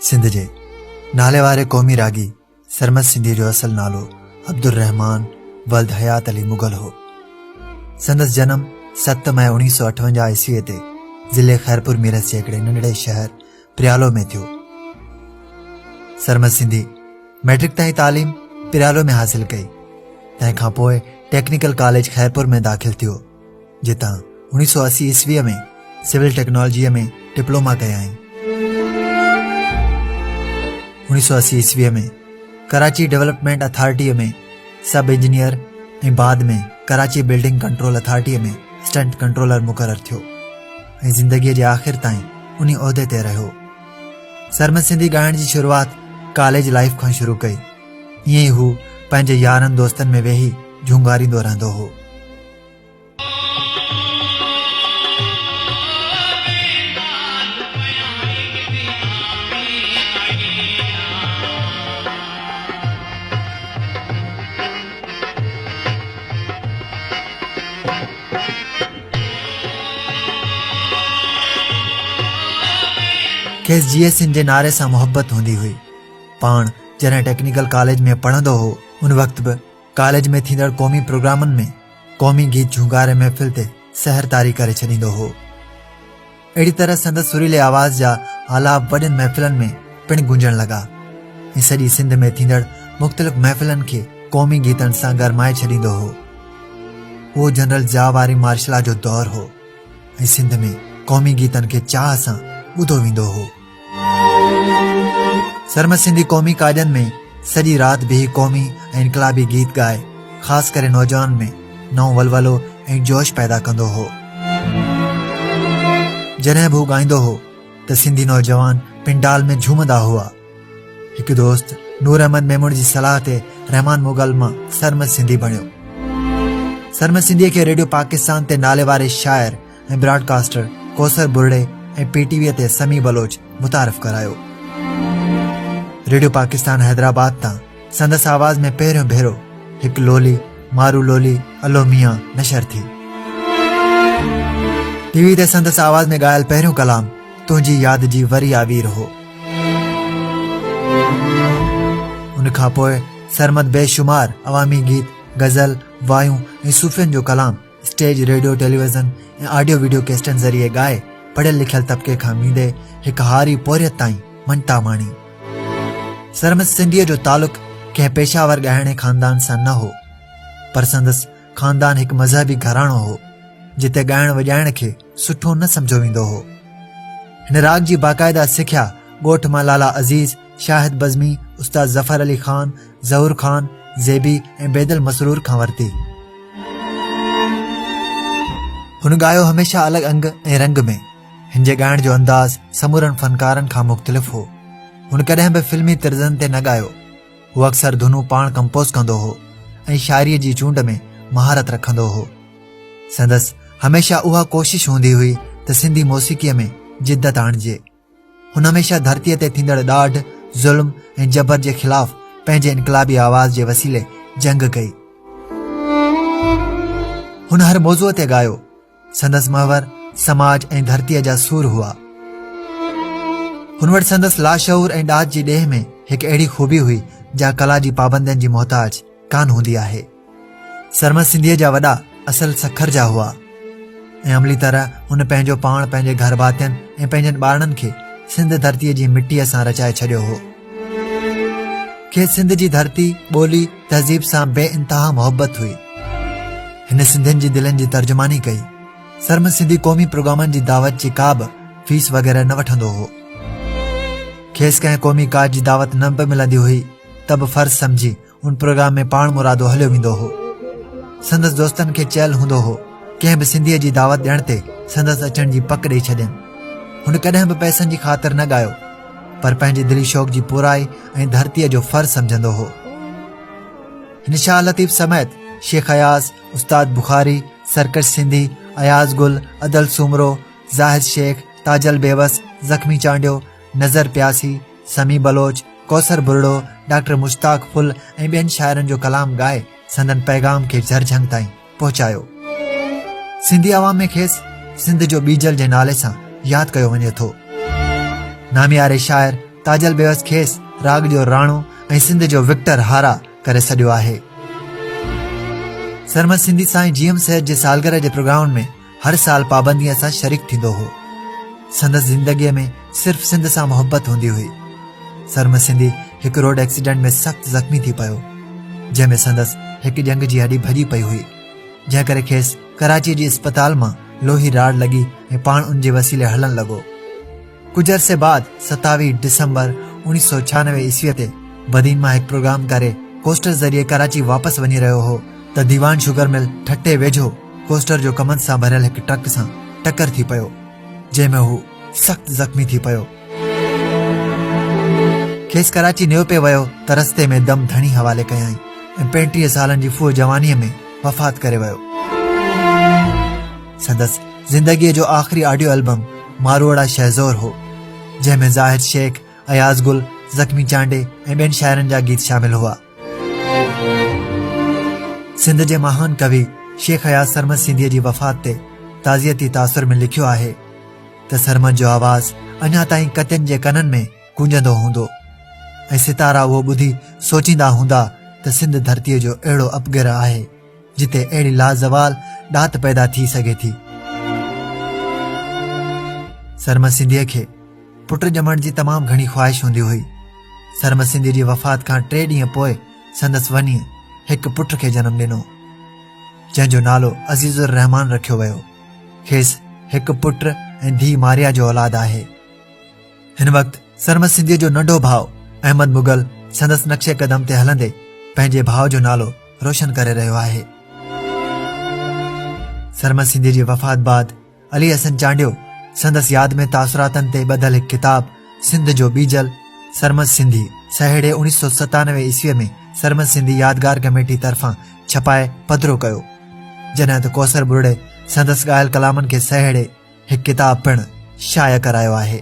सिंध जे नाले वारे क़ौमी रागी सरमद सिंधी जो असल नालो अब्दुर्रहमान वल्द हयात अली मुगल हो। संदसि जनम 7 मई 1958 ईस्वीअ ते ज़िले खैरपुर मीरस जे हिकिड़े नंढड़े शहर प्रियालो में थियो। सरमद सिंधी मैट्रिक ताईं तालीम प्रियालो में हासिल कई। तंहिंखां पोइ टेक्निकल कॉलेज खैरपुर में दाख़िल थियो, जितां 1980 ईस्वीअ में सिविल टेक्नोलॉजीअ में डिप्लोमा कयाईं। 1980 ईस्वीअ में कराची डेवलपमेंट अथॉरिटीअ में सब इंजीनियर ऐं बाद में कराची बिल्डिंग कंट्रोल अथॉरिटीअ में स्टंट कंट्रोलर मुक़रर थियो ऐं ज़िंदगीअ जे आख़िर ताईं उन उहिदे ते रहियो। सरमद सिंधी ॻाइण जी शुरूआत कॉलेज लाइफ खां शुरू कई। ईअं ई हू पंहिंजे यारनि दोस्तनि में वेही झूंगारींदो रहंदो हो। खेसि जीएसएन जे नारे सां मोहब्बत हूंदी हुई। पाण जॾहिं टेक्निकल कॉलेज में पढ़ंदो हो, उन वक़्त बि कॉलेज में थींदड़ क़ौमी प्रोग्रामनि में क़ौमी गीत झूंगारे महफ़िल ते सहरतारी करे छॾींदो हो। अहिड़ी तरह संदसि सुरीले आवाज़ जा आलाप वॾनि महफ़िलनि में पिणु गूंजण लॻा ऐं सॼी सिंध में थींदड़ मुख़्तलिफ़ महफ़िलनि खे क़ौमी गीतनि सां गरमाए छॾींदो हो। उहो जनरल ज़िया वारी मार्शला जो दौरु हो ऐं सिंध में क़ौमी गीतनि खे चाह सां ॿुधो वेंदो हो। सरमद सिंधी क़ौमी काजनि में सॼी राति वेही क़ौमी ऐं इनकलाबी गीत ॻाए ख़ासि करे नौजवान में नओं वलवलो ऐं जोश पैदा कंदो हो। जॾहिं बि हू ॻाईंदो हो त सिंधी नौजवान पिंडाल में झूमंदा हुआ। हिकु दोस्त नूर अहमद मेमून जी सलाह ते रहमान मुगल मां सरमद सिंधी बणियो। सरमद सिंधीअ खे रेडियो पाकिस्तान ते नाले वारे शाइर ऐं ब्रॉडकास्टर कौसर बुर्ड़े ऐं पीटीवीअ ते समी बलोच मुतारिफ़ करायो। रेडियो पाकिस्तान हैदराबाद तां संदसि आवाज़ में पहिरियों भेरो हिकु लोली मारू लोली अलो मियां नशर थी। टीवी ते संदसि आवाज़ में ॻायल पहिरियों कलाम तुंहिंजी याद जी वरी आवीर हो। उन खां पोइ सरमद बेशुमार अवामी गीत, गज़ल, वायूं ऐं सूफ़ियनि जो कलाम स्टेज, रेडियो, टेलीविज़न ऐं ऑडियो वीडियो कैसेटनि ज़रिए ॻाए पढ़ियल लिखियल तबिके खां मींदे हिकु हारी पोरियत ताईं मंटा माणी। सरमद सिंधीअ जो तालुक़ कंहिं पेशावर ॻाइणे ख़ानदान सां न हो, पर संदसि ख़ानदान हिकु मज़हबी घराणो हो जिते ॻाइण वॼाइण खे सुठो न सम्झो वेंदो हो। हिन राग जी बाक़ाइदा सिख्या ॻोठ मां लाला अज़ीज़, शाहिद बज़मी, उस्ताद ज़फ़र अली ख़ान, ज़हूर ख़ान, ज़ेबी ऐं बेदल मसरूर खां वरिती। हुन ॻायो हमेशा अलॻि अंग ऐं रंग में। हिन जे ॻाइण जो अंदाज़ समूरनि फ़नकारनि खां मुख़्तलिफ़ हो। हुन कॾहिं बि फिल्मी तर्ज़नि ते न ॻायो। हू अक्सर धुनूं पाण कंपोज़ कंदो हो ऐं शाइरीअ जी चूंड में महारत रखंदो हो। संदसि हमेशा उहा कोशिश हूंदी हुई त सिंधी मौसीक़ीअ में जिद्दत आणिजे। हुन हमेशा धरतीअ ते थींदड़ ॾाढ, ज़ुल्म ऐं जबर जे ख़िलाफ़ पंहिंजे इनकलाबी आवाज़ जे वसीले जंग कई। हुन हर मौज़ूअ ते ॻायो। संदसि महवर समाज ऐं धरतीअ जा सूर हुआ। हुन वटि संदसि लाशऊर ऐं ॾाज जी ॾेह में हिकु अहिड़ी खूबी हुई जा कला जी पाबंदियुनि जी मोहताज कान हूंदी आहे। सरमद सिंधीअ जा वॾा असल सखर जा हुआ ऐं अमली तरह हुन पंहिंजो पाण पंहिंजे घर भातियुनि ऐं पंहिंजनि ॿारनि खे सिंध धरतीअ जी मिटीअ सां रचाए छॾियो हो। खेसि सिंध जी धरती, ॿोली, तहज़ीब सां बेइंतहा मोहब्बत हुई। हिन सिंधियुनि जी दिलनि जी तर्जुमानी कई। सरमद सिंधी क़ौमी प्रोग्रामनि जी दावत जी का बि फीस वग़ैरह न वठंदो हो। खेसि कंहिं क़ौमी काज जी दावत न बि मिलंदी हुई त बि फ़र्ज़ सम्झी उन प्रोग्राम में पाण मुरादो हलियो वेंदो हो। संदसि दोस्तनि खे चयल हूंदो हो कंहिं बि सिंधीअ जी दावत ॾियण ते संदसि अचण जी पक ॾेई छॾनि। हुन कॾहिं बि पैसनि जी ख़ातिर न ॻायो, पर पंहिंजे दिली शौक़ जी पुराई ऐं धरतीअ जो फ़र्ज़ सम्झंदो हो। हिन शाह लतीफ़ समेत शेख अयाज़, उस्ताद बुखारी, सरकश सिंधी, अयाज़ गुल, अदल सूमरो, ज़ाहिद शेख, ताजल बेवस, ज़ख्मी चांडियो, नज़र प्यासी, समी बलोच, कौसर बुर्ड़ो, डॉक्टर मुश्ताक फुल ऐं ॿियनि शाइरनि जो कलाम ॻाए संदन पैगाम खे झरझंग ताईं पहुचायो। सिंधी अवाम में खेसि सिंध जो बीजल जे नाले सां यादि कयो वञे थो। नामियारे शाइर ताजल बेवस खेस राग जो राणो ऐं सिंध जो विक्टर हारा करे छॾियो आहे। सरमद सिंधी साईं जीएम सेठ जे सालगिरह जे प्रोग्राम में हर साल पाबंदीअ सां शरीक थींदो हो। संदसि ज़िंदगीअ में सिर्फ़ सिंध सां मोहब्बत हूंदी हुई। सरमद सिंधी हिकु रोड एक्सीडेंट में सख़्तु ज़ख़्मी थी पियो, जंहिंमें संदसि हिकु जंग जी हॾी भॼी पई हुई, जंहिं करे खेसि कराची जी अस्पताल मां लोही राड लॻी ऐं पाण उन जे वसीले हलण लॻो। कुझु अरसे बाद 27 दिसंबर 1996 ईस्वीअ ते बदीन मां हिकु प्रोग्राम करे कोस्टर ज़रिए कराची वापसि वञी रहियो हो त दीवान शुगर मिल ठटे वेझो कोस्टर जो कमनि सां भरियल हिकु ट्रक सां टकर थी पियो, जंहिंमें हू सख़्तु ज़ख़्मी थी पियो। खेसि कराची नियो पे वियो त रस्ते में दम धणी हवाले कयाई ऐं 35 सालनि जी फूह जवानीअ में वफ़ात करे वियो। संदसि ज़िंदगीअ जो आख़िरी ऑडियो एल्बम मारोड़ा शहज़ोर हो, जंहिंमें ज़ाहिद शेख, अयाज़ गुल, ज़ख़्मी चांडे ऐं ॿियनि शाइरनि जा गीत शामिल हुआ। सिंध जे महान कवि शेख हयात सरमद सिंधीअ जी वफ़ात ते ताज़ियती तासुर में लिखियो आहे त सरमद जो आवाज़ अञा ताईं कतियुनि जे कननि में गूंजंदो हूंदो ऐं सितारा उहो ॿुधी सोचींदा हूंदा त सिंध धरतीअ जो अहिड़ो अपगिर आहे जिते अहिड़ी लाज़वाल ॾात पैदा थी सघे थी। सरमद सिंधीअ खे पुट ॼमण जी तमामु घणी ख़्वाहिश हूंदी हुई। सरमद सिंधी जी वफ़ात खां 3 ॾींहं पोइ संदसि वञी हिकु पुट खे जनमु ॾिनो, जंहिंजो नालो अज़ीज़ुर रहमान रखियो वियो। खेसि हिकु पुट ऐं धीउ मारिया जो औलाद आहे। हिन वक़्तु सरमद सिंधीअ जो नंढो भाउ अहमद मुगल संदसि नक्शे क़दम ते हलंदे पंहिंजे भाउ जो नालो रोशन करे रहियो आहे। सरमद सिंधी जी वफ़ात बाद अली हसन चांडियो संदसि यादि में तासुरातनि ते ॿधल हिकु किताब सिंध जो बीजल सरमद सिंधी सहेड़े 1997 ईस्वीअ में सरमद सिंधी यादगार कमेटी तरफ़ां छपाए पधिरो कयो, जॾहिं त कौसर बुर्ड़े संदसि ॻायल कलामनि खे सहेड़े हिकु किताब पिणु शाया करायो आहे।